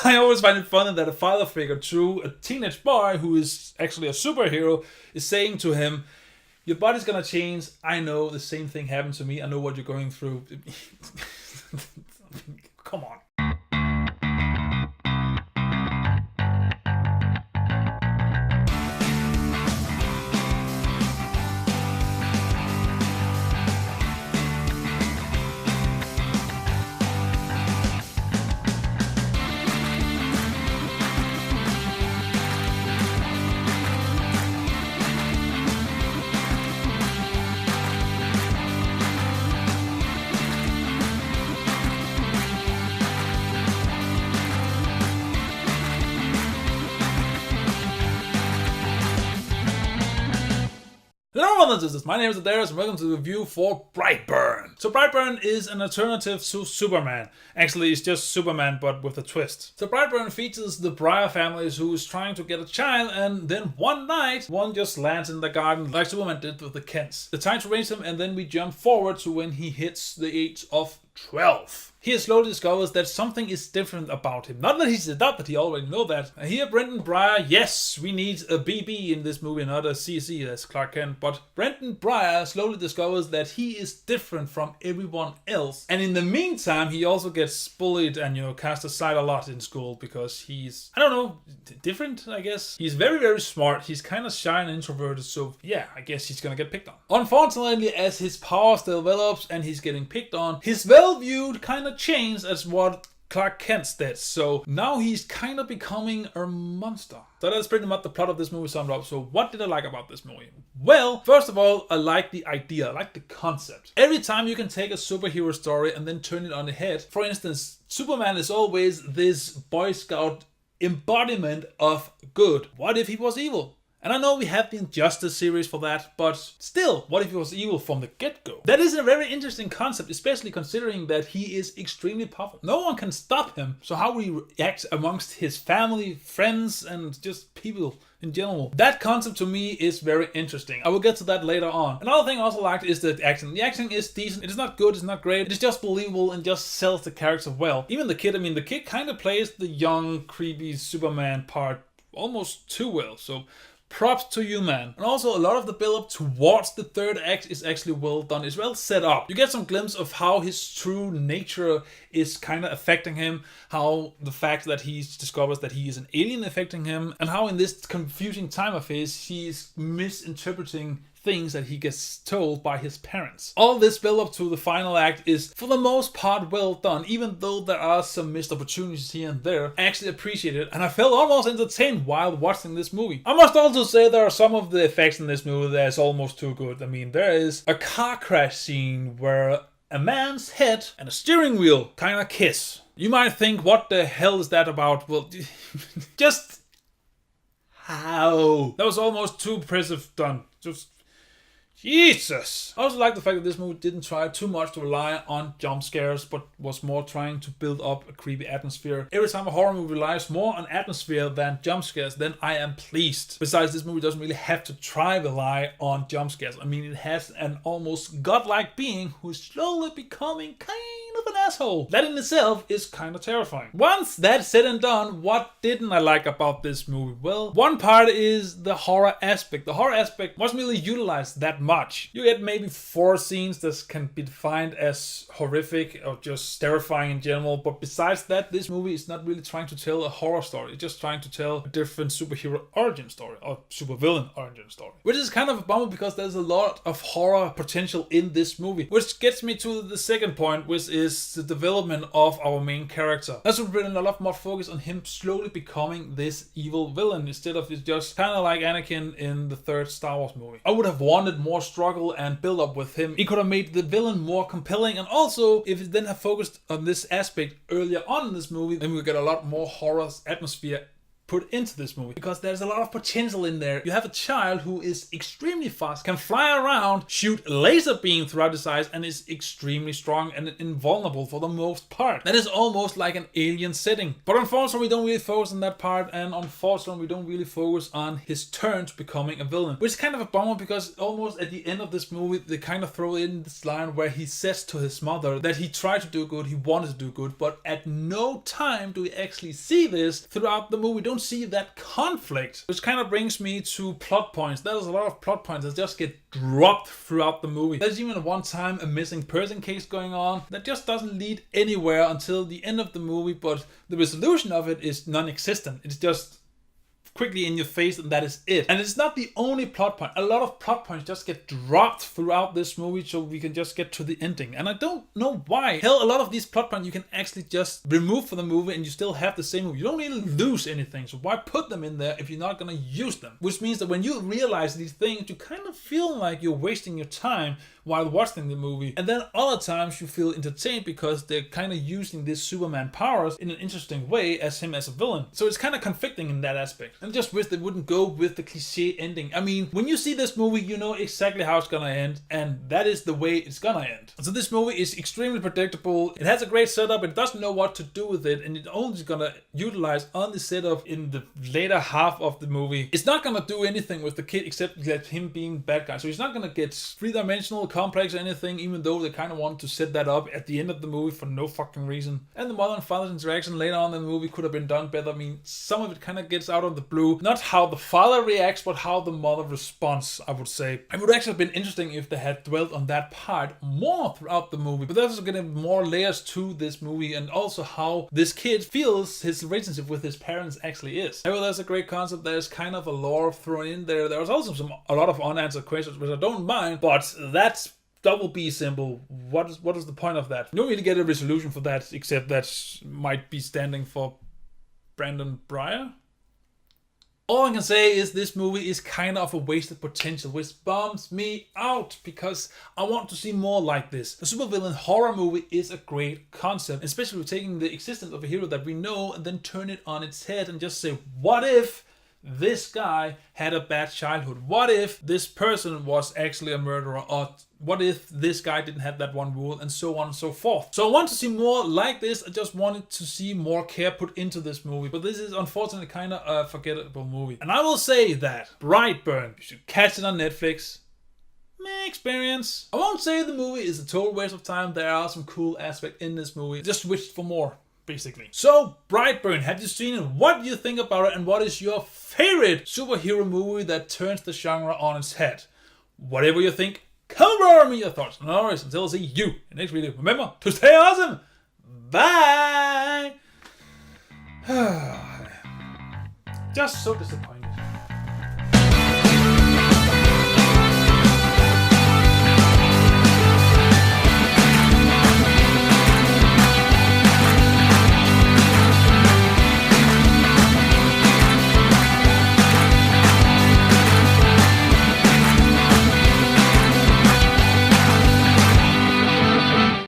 I always find it funny that a father figure to a teenage boy who is actually a superhero is saying to him, your body's gonna change. I know the same thing happened to me. I know what you're going through. Come on. Hello brothers and sisters, my name is Daidarius and welcome to the review for Brightburn. So Brightburn is an alternative to Superman. Actually, it's just Superman but with a twist. So Brightburn features the Briar families who is trying to get a child, and then one night, one just lands in the garden like Superman did with the Kents. They're trying to raise him, and then we jump forward to when he hits the age of 12. He slowly discovers that something is different about him. Not that he's adopted, he already know that. Here, Brendan Briar, yes, we need a BB in this movie, not a CC as Clark Kent, but Brendan Briar slowly discovers that he is different from everyone else. And in the meantime, he also gets bullied and, cast aside a lot in school because he's, I don't know, different, I guess. He's very, very smart. He's kind of shy and introverted, so yeah, I guess he's gonna get picked on. Unfortunately, as his power develops and he's getting picked on, his well-viewed kind of changed as what Clark Kent's did. So now he's kind of becoming a monster. So that's pretty much the plot of this movie summed up. So what did I like about this movie? Well, first of all, I like the idea, I like the concept. Every time you can take a superhero story and then turn it on the head. For instance, Superman is always this Boy Scout embodiment of good. What if he was evil? And I know we have the Injustice series for that, but still, what if he was evil from the get-go? That is a very interesting concept, especially considering that he is extremely powerful. No one can stop him, so how will he react amongst his family, friends, and just people in general? That concept to me is very interesting. I will get to that later on. Another thing I also liked is the acting. The acting is decent. It is not good, it's not great. It is just believable and just sells the character well. Even the kid, the kid kind of plays the young, creepy Superman part almost too well, so props to you, man. And also, a lot of the build-up towards the third act is actually well done. It's well set up. You get some glimpse of how his true nature is kind of affecting him, how the fact that he discovers that he is an alien affecting him, and how in this confusing time of his, he's misinterpreting things that he gets told by his parents. All this build up to the final act is for the most part well done, even though there are some missed opportunities here and there. I actually appreciate it, and I felt almost entertained while watching this movie. I must also say there are some of the effects in this movie that's almost too good. There is a car crash scene where a man's head and a steering wheel kind of kiss. You might think, what the hell is that about? Well, just how? That was almost too impressive done. Just Jesus! I also like the fact that this movie didn't try too much to rely on jump scares, but was more trying to build up a creepy atmosphere. Every time a horror movie relies more on atmosphere than jump scares, then I am pleased. Besides, this movie doesn't really have to rely on jump scares. It has an almost godlike being who is slowly becoming kind of an asshole. That in itself is kind of terrifying. Once that's said and done, what didn't I like about this movie? Well, one part is the horror aspect. The horror aspect wasn't really utilized that much. You get maybe 4 scenes that can be defined as horrific or just terrifying in general, but besides that, this movie is not really trying to tell a horror story. It's just trying to tell a different superhero origin story or supervillain origin story, which is kind of a bummer because there's a lot of horror potential in this movie, which gets me to the second point, which is the development of our main character. There's been a lot more focus on him slowly becoming this evil villain instead of just kind of like Anakin in the third Star Wars movie. I would have wanted more struggle and build up with him. It could have made the villain more compelling, and also if it then have focused on this aspect earlier on in this movie, then we get a lot more horror atmosphere put into this movie, because there's a lot of potential in there. You have a child who is extremely fast, can fly around, shoot laser beam throughout his eyes, and is extremely strong and invulnerable for the most part. That is almost like an alien setting. But unfortunately, we don't really focus on that part, and unfortunately, we don't really focus on his turn to becoming a villain, which is kind of a bummer, because almost at the end of this movie, they kind of throw in this line where he says to his mother that he tried to do good, he wanted to do good, but at no time do we actually see this throughout the movie. We don't see that conflict, which kind of brings me to plot points. There's a lot of plot points that just get dropped throughout the movie. There's even at one time a missing person case going on that just doesn't lead anywhere until the end of the movie, but the resolution of it is non-existent. It's just quickly in your face, and that is it. And it's not the only plot point. A lot of plot points just get dropped throughout this movie so we can just get to the ending. And I don't know why. Hell, a lot of these plot points you can actually just remove from the movie and you still have the same movie. You don't really lose anything. So why put them in there if you're not going to use them? Which means that when you realize these things, you kind of feel like you're wasting your time while watching the movie. And then other times you feel entertained because they're kind of using this Superman powers in an interesting way as him as a villain. So it's kind of conflicting in that aspect. And I just wish they wouldn't go with the cliche ending. I mean, when you see this movie, you know exactly how it's gonna end, and that is the way it's gonna end. So this movie is extremely predictable. It has a great setup. It doesn't know what to do with it, and it's only gonna utilize on the setup in the later half of the movie. It's not gonna do anything with the kid except let him being bad guy. So he's not gonna get three-dimensional, complex or anything, even though they kind of want to set that up at the end of the movie for no fucking reason. And the mother and father's interaction later on in the movie could have been done better. I mean, some of it kind of gets out of the blue. Not how the father reacts, but how the mother responds, I would say. It would actually have been interesting if they had dwelt on that part more throughout the movie. But there's also getting more layers to this movie, and also how this kid feels his relationship with his parents actually is. However, there's a great concept. There's kind of a lore thrown in there. There's also a lot of unanswered questions, which I don't mind, but that's double B symbol. What is the point of that? You don't really get a resolution for that, except that might be standing for Brandon Breyer. All I can say is this movie is kind of a wasted potential, which bums me out because I want to see more like this. A supervillain horror movie is a great concept, especially with taking the existence of a hero that we know and then turn it on its head and just say, what if this guy had a bad childhood? What if this person was actually a murderer? Or what if this guy didn't have that one rule? And so on and so forth. So I want to see more like this. I just wanted to see more care put into this movie. But this is unfortunately kind of a forgettable movie. And I will say that Brightburn, you should catch it on Netflix. Meh experience. I won't say the movie is a total waste of time. There are some cool aspects in this movie. Just wished for more, basically. So, Brightburn, have you seen it? What do you think about it? And what is your favorite superhero movie that turns the genre on its head? Whatever you think, comment below me your thoughts. And always, until I see you in the next video, remember to stay awesome. Bye! Just so disappointing.